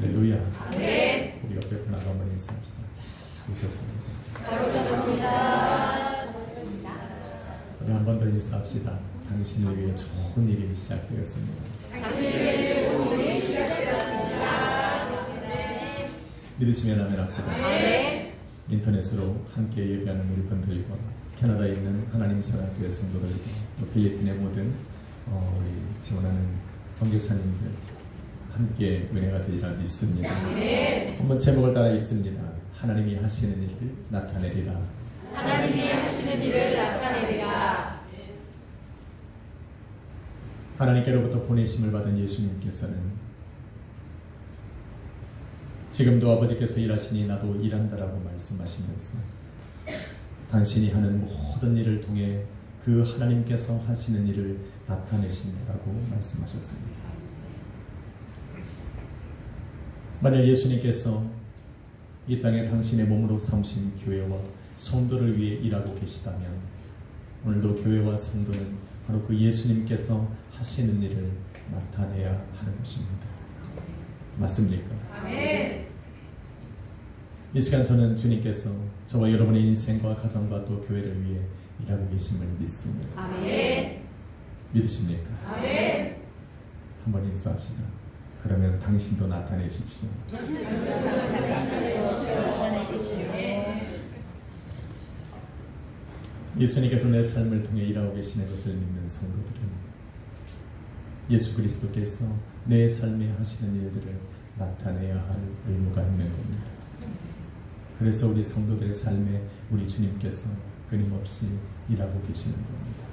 할렐루야. 우리 옆에 분 한번 인사합시다. 잘 오셨습니다. 잘 오셨습니다. 우리 한 번 더 인사합시다. 당신을 위해 좋은 일이 시작되었습니다. 당신을 위해 좋은 일이 시작되었습니다. 믿으시면 아멘 합시다. 아멘. 인터넷으로 함께 예배하는 우리 분들과 캐나다에 있는 하나님 사랑교회 성도들과 또 필리핀의 모든 우리 지원하는 선교사님들 함께 은혜가 되리라 믿습니다. 한번 제목을 따라 읽습니다. 하나님이 하시는 일을 나타내리라. 하나님이 하시는 일을 나타내리라. 하나님께로부터 보내심을 받은 예수님께서는 지금도 아버지께서 일하시니 나도 일한다라고 말씀하시면서 당신이 하는 모든 일을 통해 그 하나님께서 하시는 일을 나타내신다라고 말씀하셨습니다. 만일 예수님께서 이 땅에 당신의 몸으로 삼으신 교회와 성도를 위해 일하고 계시다면 오늘도 교회와 성도는 바로 그 예수님께서 하시는 일을 나타내야 하는 것입니다. 맞습니까? 아멘. 이 시간 저는 주님께서 저와 여러분의 인생과 가정과 또 교회를 위해 일하고 계심을 믿습니다. 아멘. 믿으십니까? 아멘. 한번 인사합시다. 그러면 당신도 나타내십시오. 예수님께서 내 삶을 통해 일하고 계시는 것을 믿는 성도들은 예수 그리스도께서 내 삶에 하시는 일들을 나타내야 할 의무가 있는 겁니다. 그래서 우리 성도들의 삶에 우리 주님께서 끊임없이 일하고 계시는 겁니다.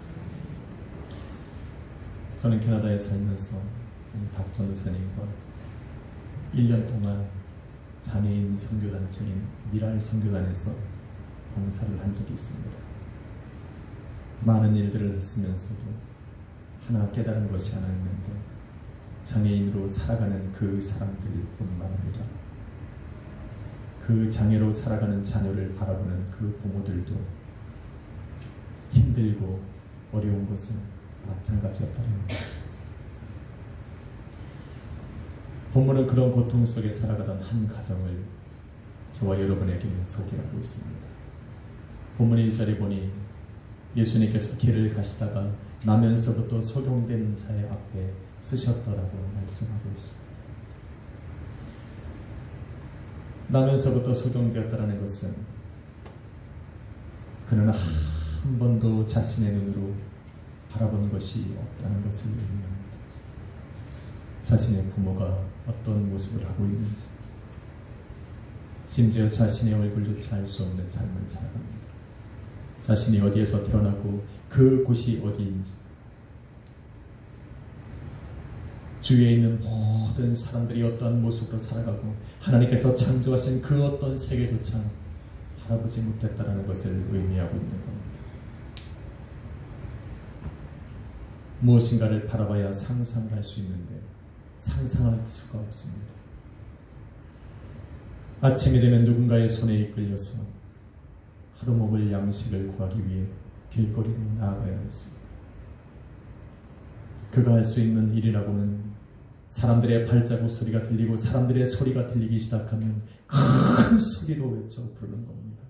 저는 캐나다에 살면서 박 전도사님과 1년 동안 장애인 선교단체인 미랄 선교단에서 봉사를 한 적이 있습니다. 많은 일들을 했으면서도 하나 깨달은 것이 하나 있는데 장애인으로 살아가는 그 사람들뿐만 아니라 그 장애로 살아가는 자녀를 바라보는 그 부모들도 힘들고 어려운 것은 마찬가지였다는 겁니다. 본문은 그런 고통 속에 살아가던 한 가정을 저와 여러분에게 소개하고 있습니다. 본문 1절에 보니 예수님께서 길을 가시다가 나면서부터 소경된 자의 앞에 서셨더라고 말씀하고 있습니다. 나면서부터 소경되었다는 것은 그는 한 번도 자신의 눈으로 바라본 것이 없다는 것을 의미합니다. 자신의 부모가 어떤 모습을 하고 있는지, 심지어 자신의 얼굴조차 알 수 없는 삶을 살아갑니다. 자신이 어디에서 태어나고 그곳이 어디인지, 주위에 있는 모든 사람들이 어떠한 모습으로 살아가고 하나님께서 창조하신 그 어떤 세계조차 바라보지 못했다는 것을 의미하고 있는 겁니다. 무엇인가를 바라봐야 상상을 할 수 있는데 상상할 수가 없습니다. 아침이 되면 누군가의 손에 이끌려서 하루 먹을 양식을 구하기 위해 길거리로 나아가야 했습니다. 그가 할 수 있는 일이라고는 사람들의 발자국 소리가 들리고 사람들의 소리가 들리기 시작하면 큰 소리로 외쳐 부르는 겁니다.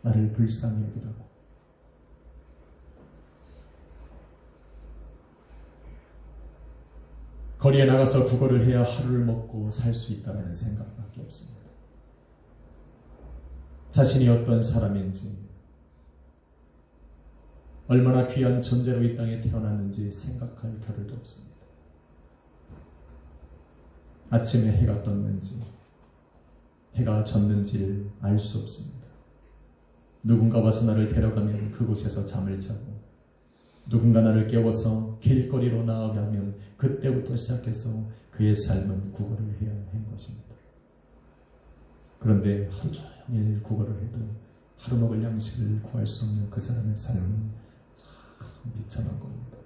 나를 불쌍히 여기라고. 거리에 나가서 구걸을 해야 하루를 먹고 살 수 있다는 생각밖에 없습니다. 자신이 어떤 사람인지, 얼마나 귀한 존재로 이 땅에 태어났는지 생각할 겨를도 없습니다. 아침에 해가 떴는지 해가 졌는지를 알 수 없습니다. 누군가 와서 나를 데려가면 그곳에서 잠을 자고, 누군가 나를 깨워서 길거리로 나아가게 하면 그때부터 시작해서 그의 삶은 구걸을 해야 하는 것입니다. 그런데 하루 종일 구걸을 해도 하루 먹을 양식을 구할 수 없는 그 사람의 삶은 참 비참한 겁니다.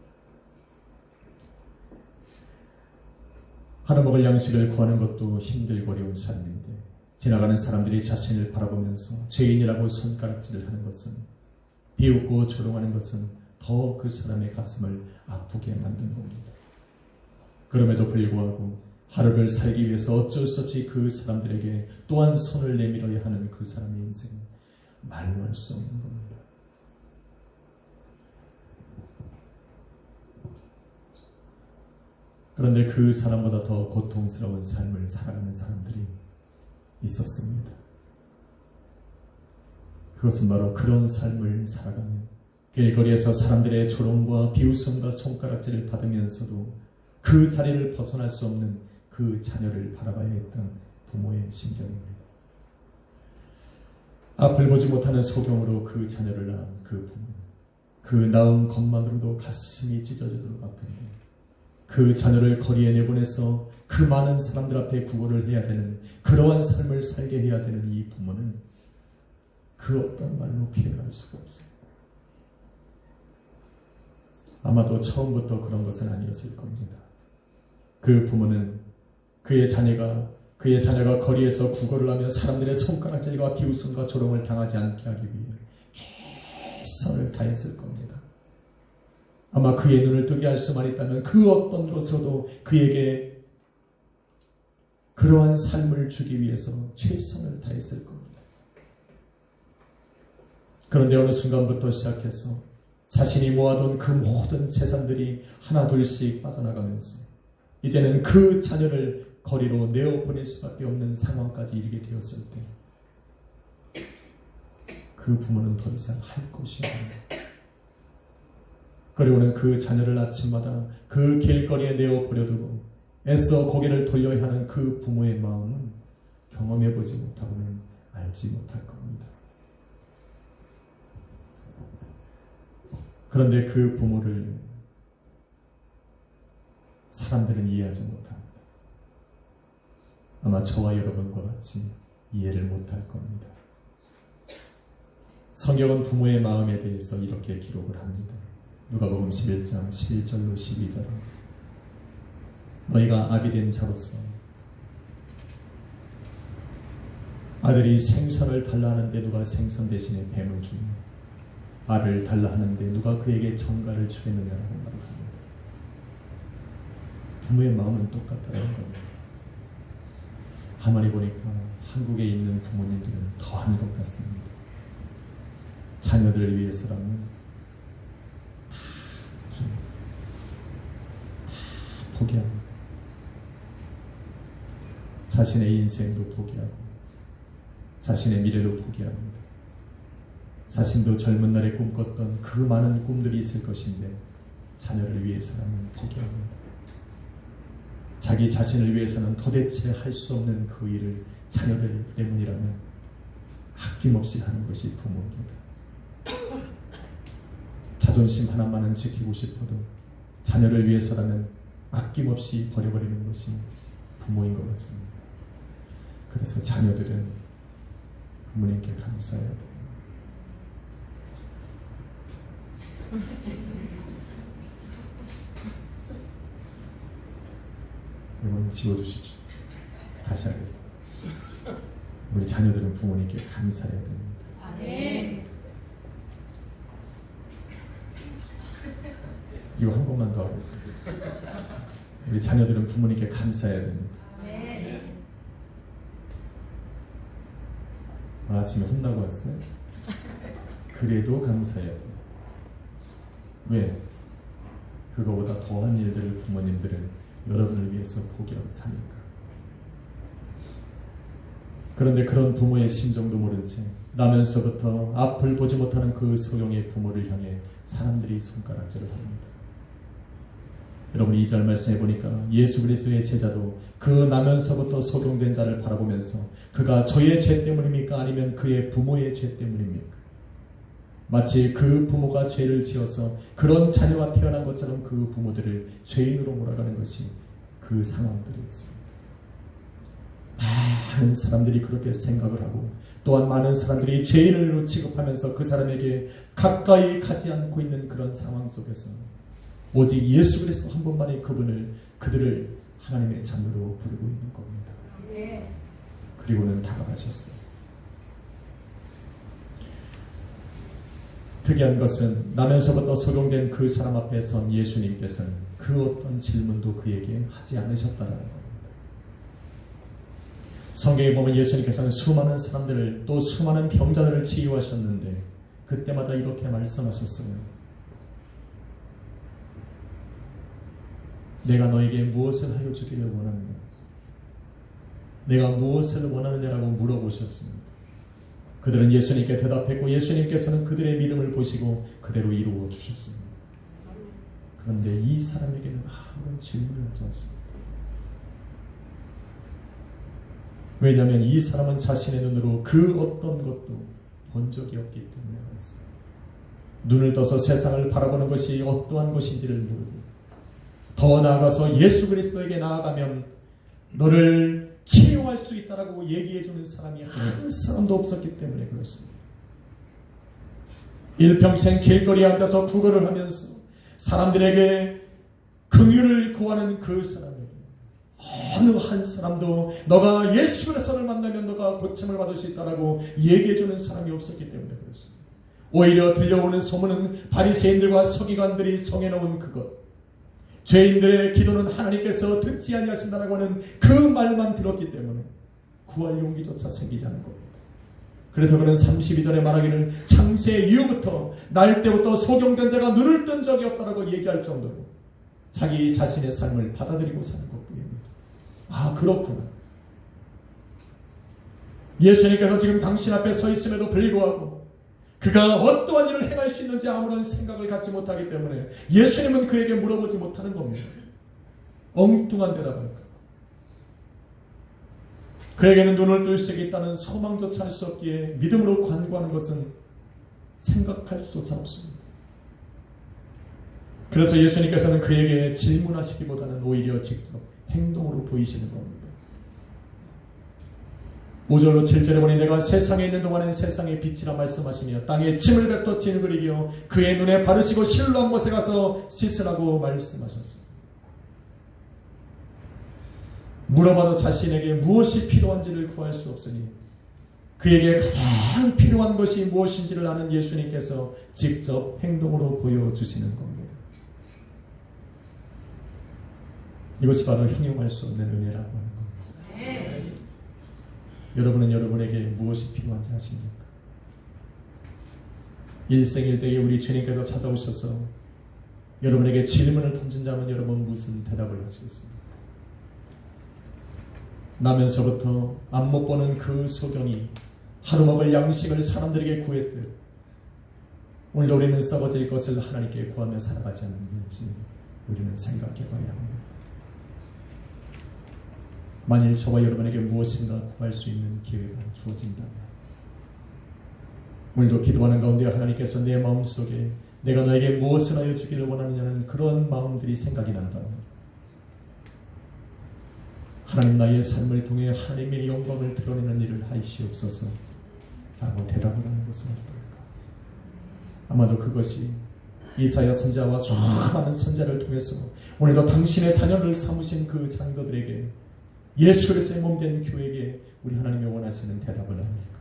하루 먹을 양식을 구하는 것도 힘들고 어려운 삶인데 지나가는 사람들이 자신을 바라보면서 죄인이라고 손가락질을 하는 것은, 비웃고 조롱하는 것은 더 그 사람의 가슴을 아프게 만든 겁니다. 그럼에도 불구하고 하루를 살기 위해서 어쩔 수 없이 그 사람들에게 또한 손을 내밀어야 하는 그 사람의 인생은 말로 할 수 없는 겁니다. 그런데 그 사람보다 더 고통스러운 삶을 살아가는 사람들이 있었습니다. 그것은 바로 그런 삶을 살아가는, 길거리에서 사람들의 조롱과 비웃음과 손가락질을 받으면서도 그 자리를 벗어날 수 없는 그 자녀를 바라봐야 했던 부모의 심정입니다. 앞을 보지 못하는 소경으로 그 자녀를 낳은 그 부모, 그 낳은 것만으로도 가슴이 찢어지도록 아픈데 그 자녀를 거리에 내보내서 그 많은 사람들 앞에 구걸을 해야 되는, 그러한 삶을 살게 해야 되는 이 부모는 그 어떤 말로 표현할 수가 없어요. 아마도 처음부터 그런 것은 아니었을 겁니다. 그 부모는 그의 자녀가 거리에서 구걸을 하며 사람들의 손가락질과 비웃음과 조롱을 당하지 않게 하기 위해 최선을 다했을 겁니다. 아마 그의 눈을 뜨게 할 수만 있다면 그 어떤 것으로도 그에게 그러한 삶을 주기 위해서 최선을 다했을 겁니다. 그런데 어느 순간부터 시작해서 자신이 모아둔 그 모든 재산들이 하나둘씩 빠져나가면서 이제는 그 자녀를 거리로 내어보낼 수밖에 없는 상황까지 이르게 되었을 때 그 부모는 더 이상 할 것이 없습니다. 그리고는 그 자녀를 아침마다 그 길거리에 내어버려두고 애써 고개를 돌려야 하는 그 부모의 마음은 경험해보지 못하고는 알지 못할 겁니다. 그런데 그 부모를 사람들은 이해하지 못합니다. 아마 저와 여러분과 같이 이해를 못할 겁니다. 성경은 부모의 마음에 대해서 이렇게 기록을 합니다. 누가복음 11장 11절로 12절. 너희가 아비 된 자로서 아들이 생선을 달라 하는데 누가 생선 대신에 뱀을 주며 알을 달라 하는데 누가 그에게 정갈을 주겠느냐라고 말합니다. 부모의 마음은 똑같다는 겁니다. 가만히 보니까 한국에 있는 부모님들은 더한 것 같습니다. 자녀들을 위해서라면 다 포기합니다. 자신의 인생도 포기하고 자신의 미래도 포기합니다. 자신도 젊은 날에 꿈꿨던 그 많은 꿈들이 있을 것인데 자녀를 위해서라면 포기합니다. 자기 자신을 위해서는 도대체 할 수 없는 그 일을 자녀들 때문이라면 아낌없이 하는 것이 부모입니다. 자존심 하나만은 지키고 싶어도 자녀를 위해서라면 아낌없이 버려버리는 것이 부모인 것 같습니다. 그래서 자녀들은 부모님께 감사해야 돼요. 이거는 지워주십시오. 다시 하겠습니다. 우리 자녀들은 부모님께 감사해야 됩니다. 네. 이거 한 번만 더 하겠습니다. 우리 자녀들은 부모님께 감사해야 됩니다. 네. 아침에 혼나고 왔어요? 그래도 감사해야 돼요. 왜? 그거보다 더한 일들을 부모님들은 여러분을 위해서 포기하고 사니까. 그런데 그런 부모의 심정도 모른 채 나면서부터 앞을 보지 못하는 그 소경의 부모를 향해 사람들이 손가락질을 합니다. 여러분 2절 말씀해 보니까 예수 그리스도의 제자도 그 나면서부터 소경된 자를 바라보면서 그가 저의 죄 때문입니까? 아니면 그의 부모의 죄 때문입니까? 마치 그 부모가 죄를 지어서 그런 자녀가 태어난 것처럼 그 부모들을 죄인으로 몰아가는 것이 그 상황들이었습니다. 많은 사람들이 그렇게 생각을 하고 또한 많은 사람들이 죄인으로 취급하면서 그 사람에게 가까이 가지 않고 있는 그런 상황 속에서 오직 예수 그리스도 한 분만이 그들을 하나님의 자녀로 부르고 있는 겁니다. 네. 그리고는 다가가셨어요. 특이한 것은 나면서부터 소경된 그 사람 앞에 선 예수님께서는 그 어떤 질문도 그에게 하지 않으셨다는 겁니다. 성경에 보면 예수님께서는 수많은 사람들을 또 수많은 병자들을 치유하셨는데 그때마다 이렇게 말씀하셨어요. 내가 너에게 무엇을 하여 주기를 원하느냐? 내가 무엇을 원하느냐라고 물어보셨습니다. 그들은 예수님께 대답했고 예수님께서는 그들의 믿음을 보시고 그대로 이루어 주셨습니다. 그런데 이 사람에게는 아무런 질문을 하지 않습니다. 왜냐하면 이 사람은 자신의 눈으로 그 어떤 것도 본 적이 없기 때문에 그렇습니다. 눈을 떠서 세상을 바라보는 것이 어떠한 것인지를 모르고 더 나아가서 예수 그리스도에게 나아가면 너를 치유할 수 있다라고 얘기해주는 사람이 한 사람도 없었기 때문에 그렇습니다. 일평생 길거리에 앉아서 구걸을 하면서 사람들에게 긍휼을 구하는 그 사람에게 어느 한 사람도 너가 예수 그리스도를 만나면 너가 고침을 받을 수 있다라고 얘기해주는 사람이 없었기 때문에 그렇습니다. 오히려 들려오는 소문은 바리새인들과 서기관들이 성해놓은 그것, 죄인들의 기도는 하나님께서 듣지 아니하신다라고 하는 그 말만 들었기 때문에 구할 용기조차 생기지 않은 겁니다. 그래서 그는 32절에 말하기를 창세 이후부터 날 때부터 소경된 자가 눈을 뜬 적이 없다라고 얘기할 정도로 자기 자신의 삶을 받아들이고 사는 것뿐입니다. 아, 그렇구나. 예수님께서 지금 당신 앞에 서 있음에도 불구하고 그가 어떠한 일을 행할 수 있는지 아무런 생각을 갖지 못하기 때문에 예수님은 그에게 물어보지 못하는 겁니다. 엉뚱한 대답을. 그에게는 눈을 뜰 수 있다는 소망조차 할 수 없기에 믿음으로 간구하는 것은 생각할 수조차 없습니다. 그래서 예수님께서는 그에게 질문하시기보다는 오히려 직접 행동으로 보이시는 겁니다. 5절로 7절에 보니 내가 세상에 있는 동안은 세상의 빛이라 말씀하시며 땅에 침을 뱉어 진흙을 이겨 그의 눈에 바르시고 실로 한 곳에 가서 씻으라고 말씀하셨습니다. 물어봐도 자신에게 무엇이 필요한지를 구할 수 없으니 그에게 가장 필요한 것이 무엇인지를 아는 예수님께서 직접 행동으로 보여주시는 겁니다. 이것이 바로 형용할 수 없는 은혜라고 하는 겁니다. 여러분은 여러분에게 무엇이 필요한지 아십니까? 일생일대에 우리 주님께서 찾아오셔서 여러분에게 질문을 던진다면 여러분 무슨 대답을 하시겠습니까? 나면서부터 앞 못 보는 그 소경이 하루 먹을 양식을 사람들에게 구했듯 오늘도 우리는 썩어질 것을 하나님께 구하며 살아가지 않는지 우리는 생각해 봐야 합니다. 만일 저와 여러분에게 무엇인가 구할 수 있는 기회가 주어진다면 오늘도 기도하는 가운데 하나님께서 내 마음속에 내가 너에게 무엇을 하여 주기를 원하느냐는 그런 마음들이 생각이 난다면 하나님 나의 삶을 통해 하나님의 영광을 드러내는 일을 하시옵소서 라고 대답을 하는 것은 어떨까? 아마도 그것이 이사야 선지자와 수많은 선지자를 통해서 오늘도 당신의 자녀를 삼으신 그 장로들에게 예수 그리스도의 몸된 교회에게 우리 하나님이 원하시는 대답을 아닐까?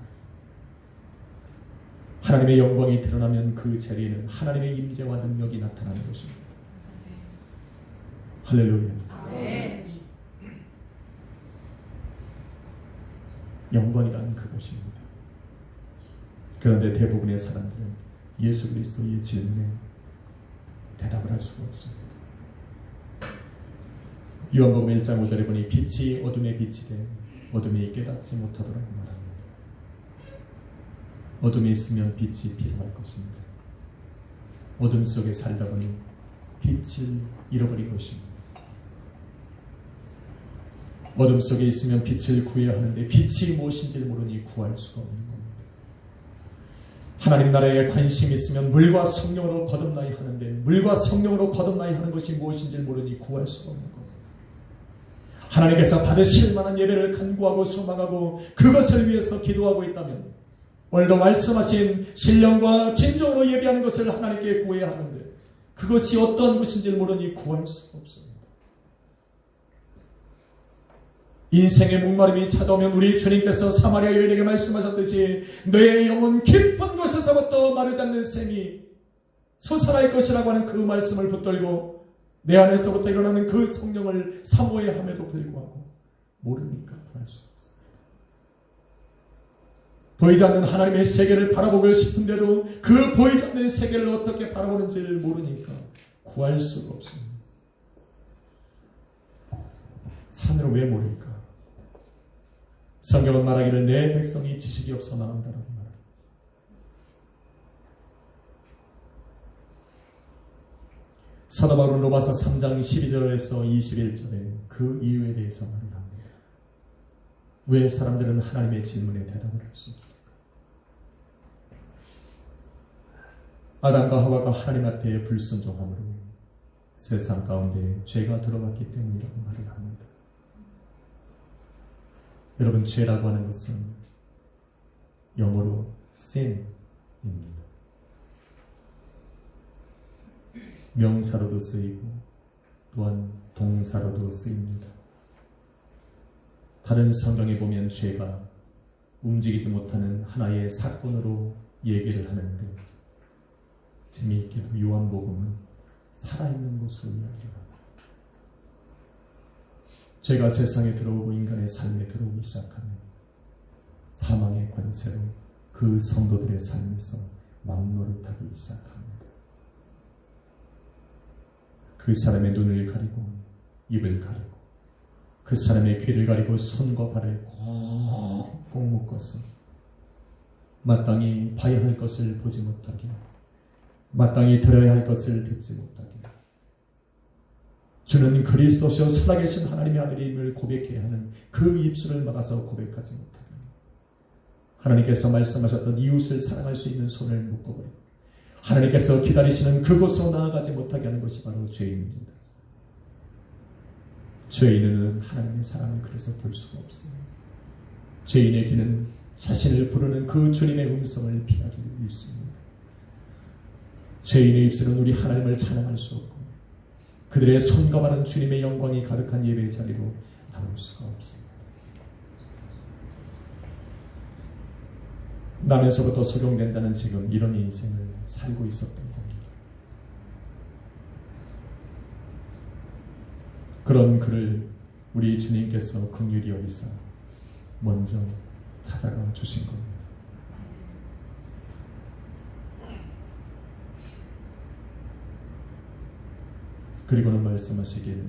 하나님의 영광이 드러나면 그 자리에는 하나님의 임재와 능력이 나타나는 것입니다. 할렐루야. 아멘. 영광이란 그것입니다. 그런데 대부분의 사람들은 예수 그리스도의 질문에 대답을 할 수가 없습니다. 요한복음 1장 5절에 보니 빛이 어둠에 비치되 어둠이 깨닫지 못하더라고 말합니다. 어둠에 있으면 빛이 필요할 것입니다. 어둠 속에 살다 보니 빛을 잃어버린 것입니다. 어둠 속에 있으면 빛을 구해야 하는데 빛이 무엇인지를 모르니 구할 수가 없는 겁니다. 하나님 나라에 관심이 있으면 물과 성령으로 거듭나야 하는데 물과 성령으로 거듭나야 하는 것이 무엇인지를 모르니 구할 수가 없는 겁니다. 하나님께서 받으실 만한 예배를 간구하고 소망하고 그것을 위해서 기도하고 있다면 오늘도 말씀하신 신령과 진정으로 예배하는 것을 하나님께 구해야 하는데 그것이 어떤 것인지를 모르니 구할 수가 없습니다. 인생의 목마름이 찾아오면 우리 주님께서 사마리아 여인에게 말씀하셨듯이 너의 영혼 깊은 곳에서부터 마르지 않는 샘이 솟아날 것이라고 하는 그 말씀을 붙들고 내 안에서부터 일어나는 그 성령을 사모해야 함에도 불구하고 모르니까 구할 수 없습니다. 보이지 않는 하나님의 세계를 바라보고 싶은데도 그 보이지 않는 세계를 어떻게 바라보는지를 모르니까 구할 수가 없습니다. 산으로 왜 모를까? 성경은 말하기를 내 백성이 지식이 없어 망한다라고 말합니다. 사도 바울은 로마서 3장 12절에서 21절에 그 이유에 대해서 말을 합니다. 왜 사람들은 하나님의 질문에 대답을 할 수 없을까? 아담과 하와가 하나님 앞에 불순종함으로 세상 가운데 죄가 들어왔기 때문이라고 말을 합니다. 여러분, 죄라고 하는 것은 영어로 sin입니다. 명사로도 쓰이고 또한 동사로도 쓰입니다. 다른 성경에 보면 죄가 움직이지 못하는 하나의 사건으로 얘기를 하는데 재미있게도 요한복음은 살아있는 것으로 이야기합니다. 죄가 세상에 들어오고 인간의 삶에 들어오기 시작하면 사망의 권세로 그 성도들의 삶에서 막노릇하기 시작합니다. 그 사람의 눈을 가리고 입을 가리고 그 사람의 귀를 가리고 손과 발을 꼭 묶어서 마땅히 봐야 할 것을 보지 못하게, 마땅히 들어야 할 것을 듣지 못하게, 주는 그리스도시요 살아계신 하나님의 아들임을 고백해야 하는 그 입술을 막아서 고백하지 못하게, 하나님께서 말씀하셨던 이웃을 사랑할 수 있는 손을 묶어버리고 하나님께서 기다리시는 그곳으로 나아가지 못하게 하는 것이 바로 죄입니다. 죄인은 하나님의 사랑을 그래서 볼 수가 없습니다. 죄인의 귀는 자신을 부르는 그 주님의 음성을 피하기 위해서입니다. 죄인의 입술은 우리 하나님을 찬양할 수 없고 그들의 손과 발은 주님의 영광이 가득한 예배의 자리로 나올 수가 없습니다. 나면서부터 소경된 자는 지금 이런 인생을 살고 있었던 겁니다. 그런 그를 우리 주님께서 긍휼히 여기사 먼저 찾아가 주신 겁니다. 그리고는 말씀하시길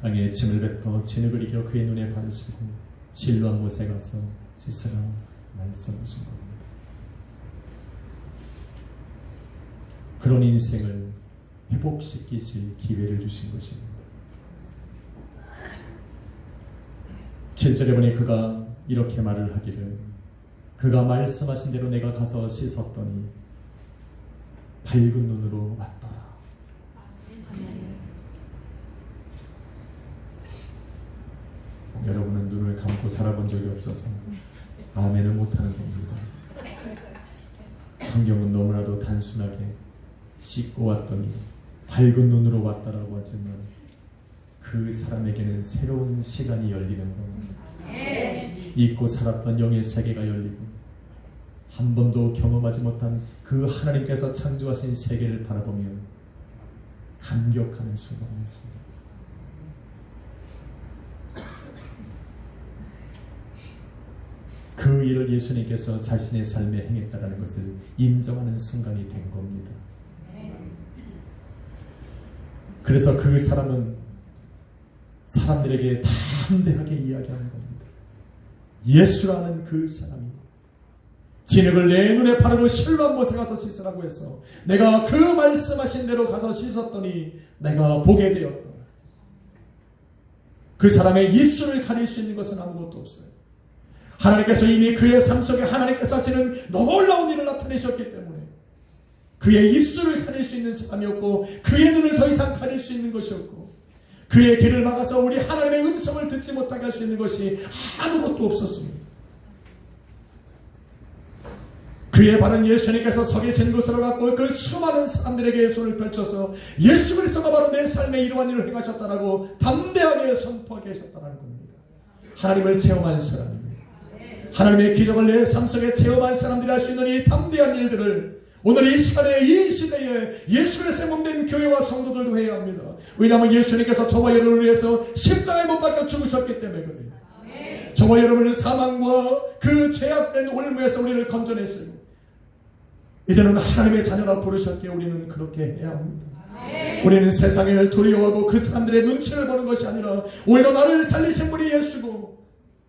땅에 짐을 뱉어 진흙을 이겨 그의 눈에 바르시고 실로한 곳에 가서 씻으라 말씀하신 겁니다. 그런 인생을 회복시키실 기회를 주신 것입니다. 7절에 보니 그가 이렇게 말을 하기를 그가 말씀하신 대로 내가 가서 씻었더니 밝은 눈으로 왔더라. 여러분은 눈을 감고 살아본 적이 없어서 아멘을 못하는 겁니다. 성경은 너무나도 단순하게 씻고 왔더니 밝은 눈으로 왔다라고 하지만 그 사람에게는 새로운 시간이 열리는 겁니다. 잊고 살았던 영의 세계가 열리고 한 번도 경험하지 못한 그 하나님께서 창조하신 세계를 바라보면 감격하는 순간이 있습니다. 그 일을 예수님께서 자신의 삶에 행했다는 것을 인정하는 순간이 된 겁니다. 그래서 그 사람은 사람들에게 담대하게 이야기하는 겁니다. 예수라는 그 사람이 진흙을 내 눈에 바르고 실로한 곳에 가서 씻으라고 해서 내가 그 말씀하신 대로 가서 씻었더니 내가 보게 되었다. 그 사람의 입술을 가릴 수 있는 것은 아무것도 없어요. 하나님께서 이미 그의 삶 속에 하나님께서 하시는 놀라운 일을 나타내셨기 때문에 그의 입술을 가릴 수 있는 사람이 없고 그의 눈을 더 이상 가릴 수 있는 것이 없고 그의 길을 막아서 우리 하나님의 음성을 듣지 못하게 할 수 있는 것이 아무것도 없었습니다. 그의 발은 예수님께서 서 계신 곳으로 갔고 그 수많은 사람들에게 손을 펼쳐서 예수 그리스도가 바로 내 삶에 이러한 일을 행하셨다라고 담대하게 선포하게 하셨다는 겁니다. 하나님을 체험한 사람입니다. 하나님의 기적을 내 삶 속에 체험한 사람들이 할 수 있는 이 담대한 일들을 오늘 이 시간에 이 시대에 예수 그리스도의 몸된 교회와 성도들도 해야 합니다. 왜냐하면 예수님께서 저와 여러분을 위해서 십자가에 못 박혀 죽으셨기 때문에 그래요. 저와 여러분은 사망과 그 죄악된 올무에서 우리를 건져냈어요. 이제는 하나님의 자녀라 부르셨기에 우리는 그렇게 해야 합니다. 우리는 세상을 두려워하고 그 사람들의 눈치를 보는 것이 아니라 오히려 나를 살리신 분이 예수고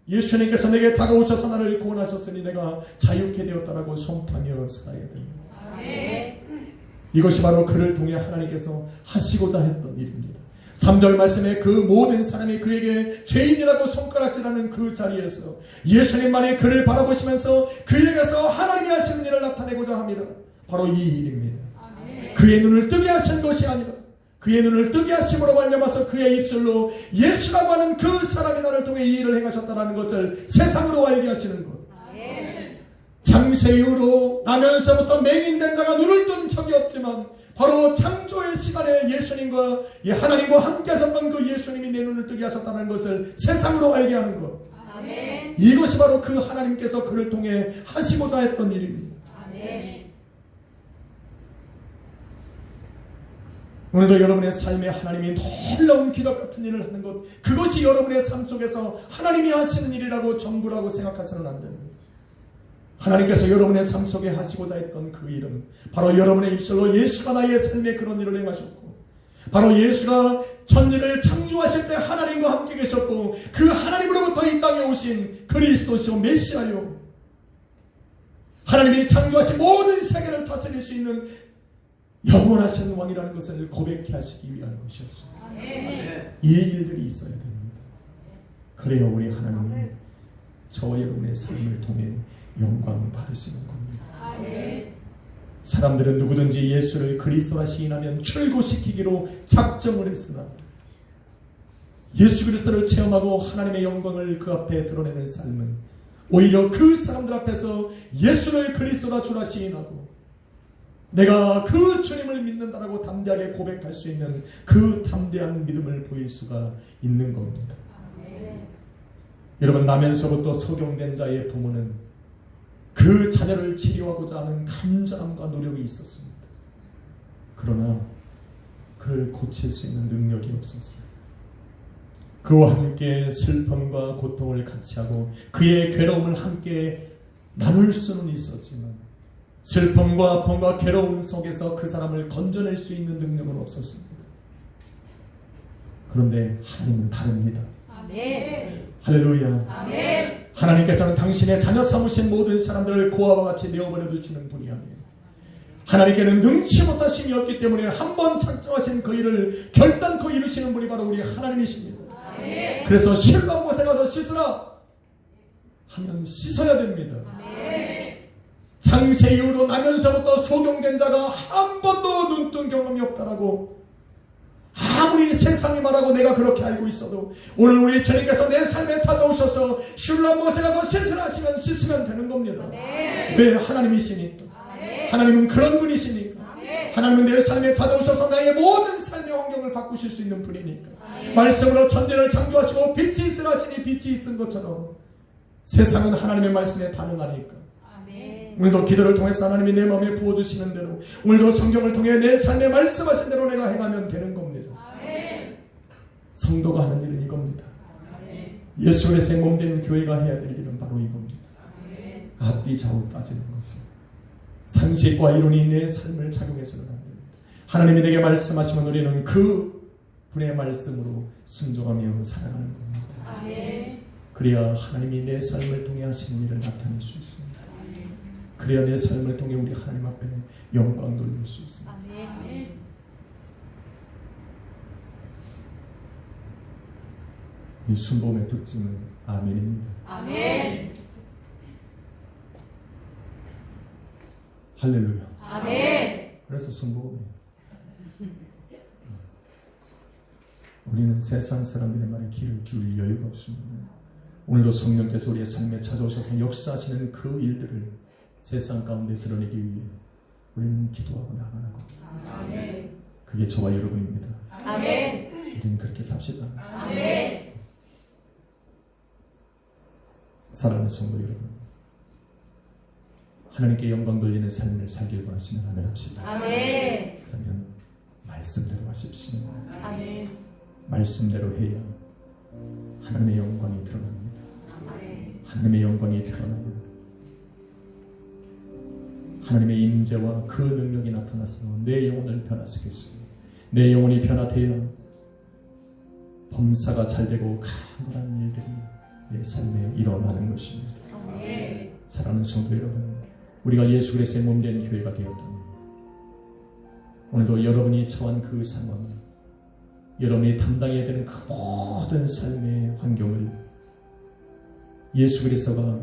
예수님께서 내게 다가오셔서 나를 구원하셨으니 내가 자유케 되었다라고 선포하며 살아야 됩니다. 이것이 바로 그를 통해 하나님께서 하시고자 했던 일입니다. 3절 말씀에 그 모든 사람이 그에게 죄인이라고 손가락질하는 그 자리에서 예수님만이 그를 바라보시면서 그에게서 하나님이 하시는 일을 나타내고자 합니다. 바로 이 일입니다. 그의 눈을 뜨게 하신 것이 아니라 그의 눈을 뜨게 하심으로 말미암아서 그의 입술로 예수라고 하는 그 사람이 나를 통해 이 일을 행하셨다는 것을 세상으로 알게 하시는 것. 창세 이후로 나면서부터 맹인된 자가 눈을 뜬 적이 없지만 바로 창조의 시간에 예수님과 하나님과 함께 하셨던 그 예수님이 내 눈을 뜨게 하셨다는 것을 세상으로 알게 하는 것. 이것이 바로 그 하나님께서 그를 통해 하시고자 했던 일입니다. 오늘도 여러분의 삶에 하나님이 놀라운 기적 같은 일을 하는 것, 그것이 여러분의 삶 속에서 하나님이 하시는 일이라고 전부라고 생각하서는 안 됩니다. 하나님께서 여러분의 삶 속에 하시고자 했던 그 일은 바로 여러분의 입술로 예수가 나의 삶에 그런 일을 행하셨고, 바로 예수가 천지를 창조하실 때 하나님과 함께 계셨고 그 하나님으로부터 이 땅에 오신 그리스도시오 메시아요, 하나님이 창조하신 모든 세계를 다스릴 수 있는 영원하신 왕이라는 것을 고백해 하시기 위한 것이었습니다. 이 일들이 있어야 됩니다. 그래야 우리 하나님이 저와 여러분의 삶을 통해 영광 받으시는 겁니다. 사람들은 누구든지 예수를 그리스도라 시인하면 출고시키기로 작정을 했으나 예수 그리스도를 체험하고 하나님의 영광을 그 앞에 드러내는 삶은 오히려 그 사람들 앞에서 예수를 그리스도라 주라 시인하고 내가 그 주님을 믿는다라고 담대하게 고백할 수 있는 그 담대한 믿음을 보일 수가 있는 겁니다. 여러분, 나면서부터 소경된 자의 부모는 그 자녀를 치료하고자 하는 간절함과 노력이 있었습니다. 그러나 그를 고칠 수 있는 능력이 없었어요. 그와 함께 슬픔과 고통을 같이 하고 그의 괴로움을 함께 나눌 수는 있었지만 슬픔과 아픔과 괴로움 속에서 그 사람을 건져낼 수 있는 능력은 없었습니다. 그런데 하나님은 다릅니다. 아멘. 할렐루야. 아멘. 하나님께서는 당신의 자녀 삼으신 모든 사람들을 고아와 같이 내어버려 두시는 분이 아니에요. 하나님께는 능치 못하심이 없기 때문에 한번 작정하신 그 일을 결단코 이루시는 분이 바로 우리 하나님이십니다. 아멘. 그래서 실로암 곳에 가서 씻으라 하면 씻어야 됩니다. 아멘. 창세 이후로 나면서부터 소경된 자가 한 번도 눈뜬 경험이 없다라고 아무리 세상이 말하고 내가 그렇게 알고 있어도 오늘 우리 주님께서 내 삶에 찾아오셔서 실로암 곳에 가서 씻으라 하시면 씻으면 되는 겁니다. 왜? 하나님이시니까. 하나님은 그런 분이시니까. 하나님은 내 삶에 찾아오셔서 나의 모든 삶의 환경을 바꾸실 수 있는 분이니까. 말씀으로 천지를 창조하시고 빛이 있으라 하시니 빛이 있은 것처럼 세상은 하나님의 말씀에 반응하니까 오늘도 기도를 통해서 하나님이 내 마음에 부어주시는 대로 오늘도 성경을 통해 내 삶에 말씀하신 대로 내가 행하면 되는 겁니다. 성도가 하는 일은 이겁니다. 예수 그리스도의 몸된 교회가 해야 될 일은 바로 이겁니다. 앞뒤 좌우 빠지는 것은 상식과 이론이 내 삶을 작용해서는 안 됩니다. 하나님이 내게 말씀하시면 우리는 그 분의 말씀으로 순종하며 살아가는 겁니다. 그래야 하나님이 내 삶을 통해 하시는 일을 나타낼 수 있습니다. 그래야 내 삶을 통해 우리 하나님 앞에 영광 돌릴 수 있습니다. 이 순복음의 특징은 아멘입니다. 아멘. 할렐루야. 아멘. 그래서 순복음이에요. 우리는 세상 사람들의 말에 귀를 기울일 여유가 없습니다. 오늘도 성령께서 우리의 삶에 찾아오셔서 역사하시는 그 일들을 세상 가운데 드러내기 위해 우리는 기도하고 나가는 겁니다. 아멘. 그게 저와 여러분입니다. 아멘. 우리는 그렇게 삽시다. 아멘. 사랑하는 성도 여러분, 하나님께 영광 돌리는 삶을 살길 원하시면 아멘 합시다. 아멘. 그러면 말씀대로 하십시오. 아멘. 말씀대로 해야 하나님의 영광이 드러납니다. 하나님의 영광이 드러나요. 하나님의 임재와 그 능력이 나타나서 내 영혼을 변화시키시고 내 영혼이 변화되어 범사가 잘되고 강건한 일들이 내 삶에 일어나는 것입니다. 사랑하는 성도 여러분, 우리가 예수 그리스도의 몸된 교회가 되었다면 오늘도 여러분이 처한 그 상황, 여러분이 담당해야 되는 그 모든 삶의 환경을 예수 그리스도가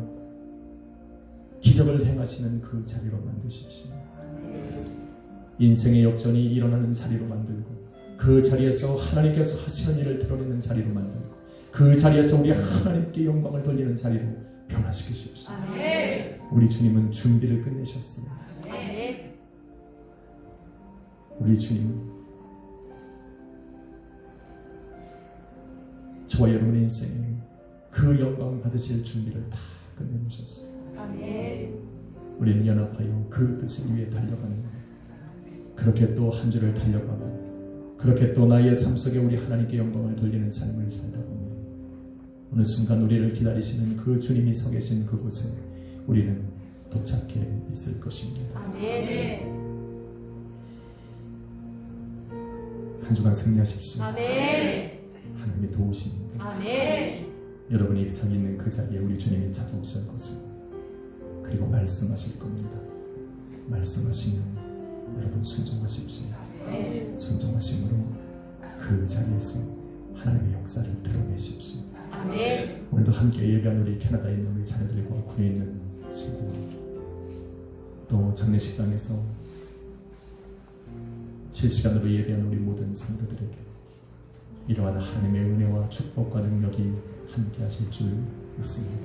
기적을 행하시는 그 자리로 만드십시오. 인생의 역전이 일어나는 자리로 만들고 그 자리에서 하나님께서 하시는 일을 드러내는 자리로 만들고 그 자리에서 우리 하나님께 영광을 돌리는 자리로 변화시키십시오. 우리 주님은 준비를 끝내셨습니다. 우리 주님은 저와 여러분의 인생에 그 영광 받으실 준비를 다 끝내놓으셨습니다. 우리는 연합하여 그 뜻을 위해 달려가는 것, 그렇게 또 한 주를 달려가고 그렇게 또 나의 삶 속에 우리 하나님께 영광을 돌리는 삶을 살다 보면 어느 순간 우리를 기다리시는 그 주님이 서 계신 그곳에 우리는 도착해 있을 것입니다. 한 주간 승리하십시오. 하나님이 도우십니다. 여러분이 서 있는 그 자리에 우리 주님이 찾아오실 것을 그리고 말씀하실 겁니다. 말씀하시면 여러분 순종하십시오. 순종하심으로 그 자리에서 하나님의 역사를 드러내십시오. 오늘도 함께 예배한 우리 캐나다에 있는 우리 자녀들과 군에 있는 친구, 또 장례식장에서 실시간으로 예배한 우리 모든 성도들에게 이러한 하나님의 은혜와 축복과 능력이 함께 하실 줄 믿습니다.